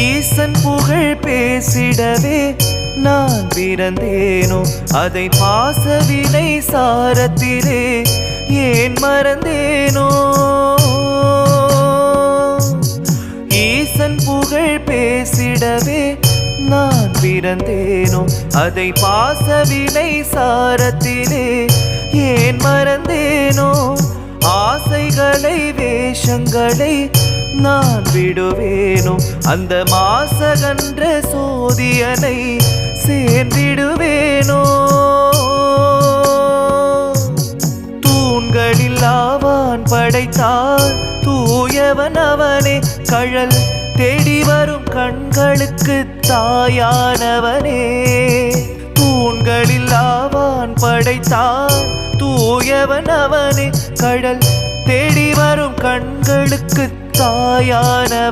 ஈசன் புகழ் பேசிடவே நான் பிறந்தேனோ, அதை பாசவினை சாரத்திலே ஏன் மறந்தேனோ. ஈசன் புகழ் பேசிடவே நான் பிறந்தேனோ, அதை பாசவினை சாரத்திலே ஏன் மறந்தேனோ. ஆசைகளை வேஷங்களை நான் விடுவேனோ, அந்த மாசகன்ற சோதியனை சேர்ந்திடுவேனோ. தூண்களில் ஆவான் படைத்தார் தூயவன் அவனே, கழல் தேடி வரும் கண்களுக்கு தாயானவனே. தூண்களில் ஆவான் படைத்தார் தூயவன் அவனே, கடல் தேடி வரும் கண்களுக்கு தாயான